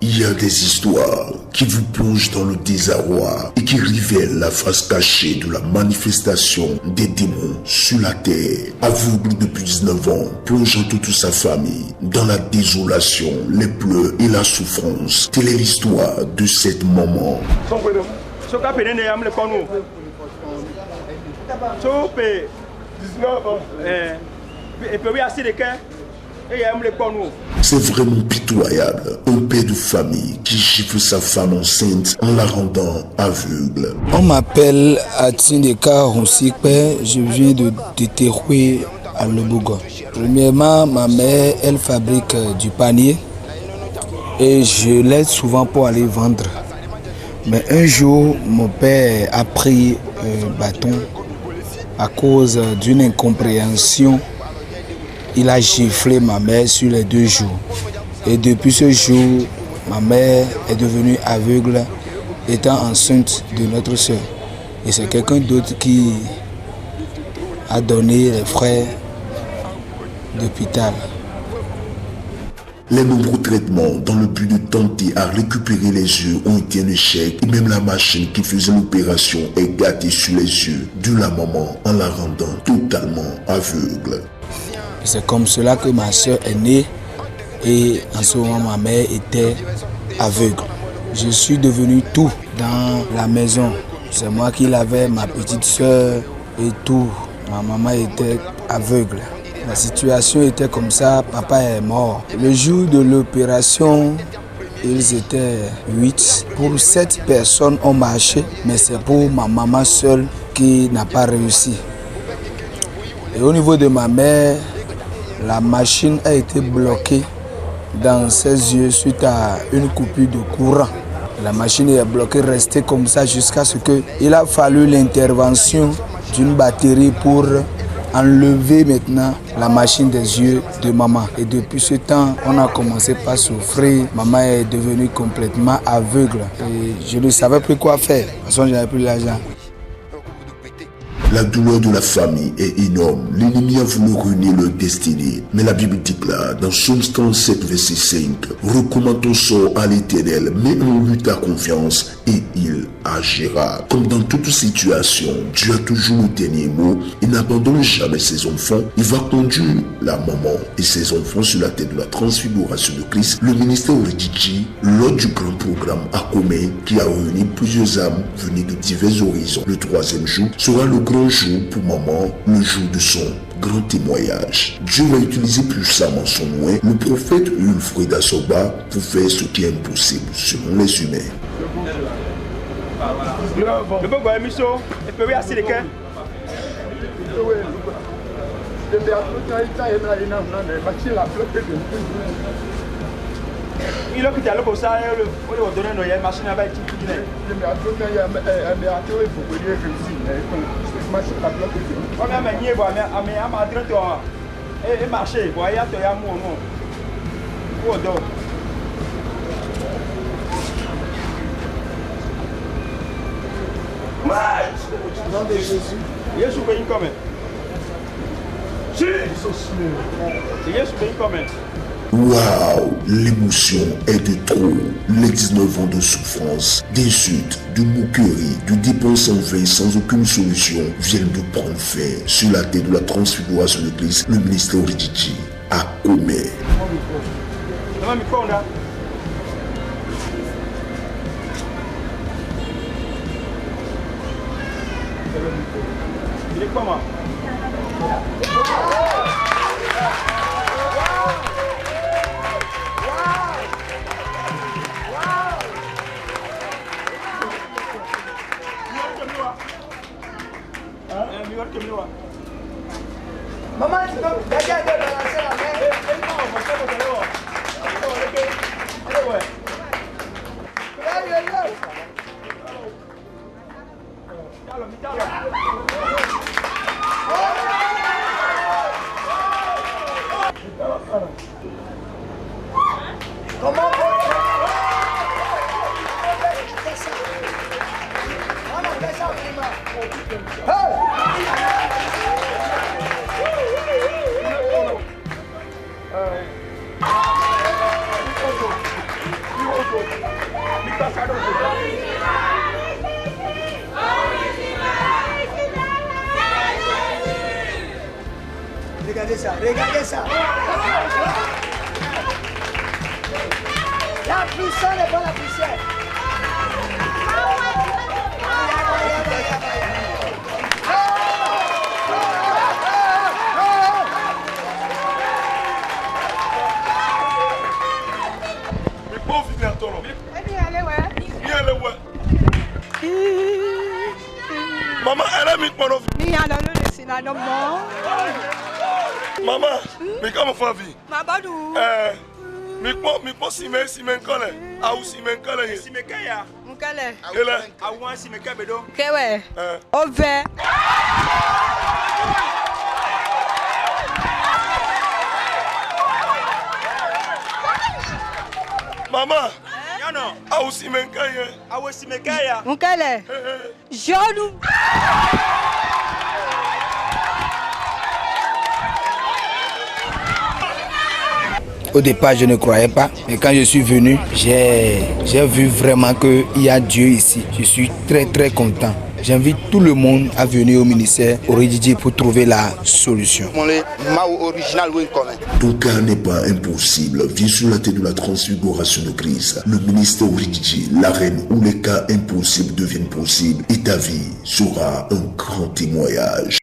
Il y a des histoires qui vous plongent dans le désarroi et qui révèlent la face cachée de la manifestation des démons sur la terre. Aveugle depuis 19 ans, plongeant toute sa famille dans la désolation, les pleurs et la souffrance. Telle est l'histoire de cette maman. C'est vraiment pitoyable. Un père de famille qui gifle sa femme enceinte en la rendant aveugle. On m'appelle Atindeka Ronsikpe, je viens de Teroué à Lebogo. Premièrement, ma mère, elle fabrique du panier et je l'aide souvent pour aller vendre. Mais un jour, mon père a pris un bâton à cause d'une incompréhension. Il a giflé ma mère sur les 2 jours. Et depuis ce jour, ma mère est devenue aveugle, étant enceinte de notre soeur. Et c'est quelqu'un d'autre qui a donné les frais d'hôpital. Les nombreux traitements dans le but de tenter à récupérer les yeux ont été un échec. Et même la machine qui faisait l'opération est gâtée sur les yeux de la maman en la rendant totalement aveugle. C'est comme cela que ma soeur est née et en ce moment ma mère était aveugle. Je suis devenu tout dans la maison. C'est moi qui l'avais, ma petite soeur et tout. Ma maman était aveugle. La situation était comme ça, papa est mort. Le jour de l'opération, ils étaient 8. Pour 7 personnes ont marché, mais c'est pour ma maman seule qui n'a pas réussi. Et au niveau de ma mère, la machine a été bloquée dans ses yeux suite à une coupure de courant. La machine est bloquée, restée comme ça jusqu'à ce qu'il a fallu l'intervention d'une batterie pour enlever maintenant la machine des yeux de maman. Et depuis ce temps, on a commencé par souffrir. Maman est devenue complètement aveugle. Et je ne savais plus quoi faire. De toute façon, je n'avais plus l'argent. La douleur de la famille est énorme. L'ennemi a voulu ruiner leur destinée. Mais la Bible dit là, dans Psaume 37, verset 5, « Recommande ton sort à l'Éternel, mets en lui ta confiance et il agira. » Comme dans toute situation, Dieu a toujours le dernier mot. Il n'abandonne jamais ses enfants. Il va conduire la maman et ses enfants sur la tête de la transfiguration de Christ. Le ministère Oridji, lors du grand programme Akome, qui a réuni plusieurs âmes venues de divers horizons. Le 3e jour sera le grand jour pour maman, le jour de son grand témoignage. Dieu va utiliser puissamment son moyen, le prophète Ulfred Asoba, pour faire ce qui est impossible selon les humains. Il a quitté le bossa et le donner nos machines avec tout. On a manié, à ma droite et marché, voyez, tu as mon nom. Oh, donc. Jésus paye comme Jésus comme Waouh, l'émotion est de trop. Les 19 ans de souffrance, d'insultes, de moqueries, de dépenses en vain sans aucune solution viennent de prendre fin sur la tête de la transfiguration de Christ, le ministère Oridji Akome. Il est comment? Maman, tu peux regarder la Regardez ça, regardez ça. La poussière n'est pas la poussière. Mais pauvre vient à ton nom. Viens le ouais. Maman, elle a mis mon nom. Maman, mais comment faire vie? Mais pas si men kole. Ah ou si men kole. Si me kaya. Ele. Awan si me kabedo. Kewe. Ove. Maman. Yano. Ah ou si men kaya. Awan si me kaya. Mukele. Jonou. Au départ, je ne croyais pas, mais quand je suis venu, j'ai vu vraiment qu'il y a Dieu ici. Je suis très content. J'invite tout le monde à venir au ministère Oridjidji pour trouver la solution. Ton cas n'est pas impossible. Viens sur la tête de la transfiguration de Christ. Le ministère Oridjidji, l'arène où les cas impossibles deviennent possibles et ta vie sera un grand témoignage.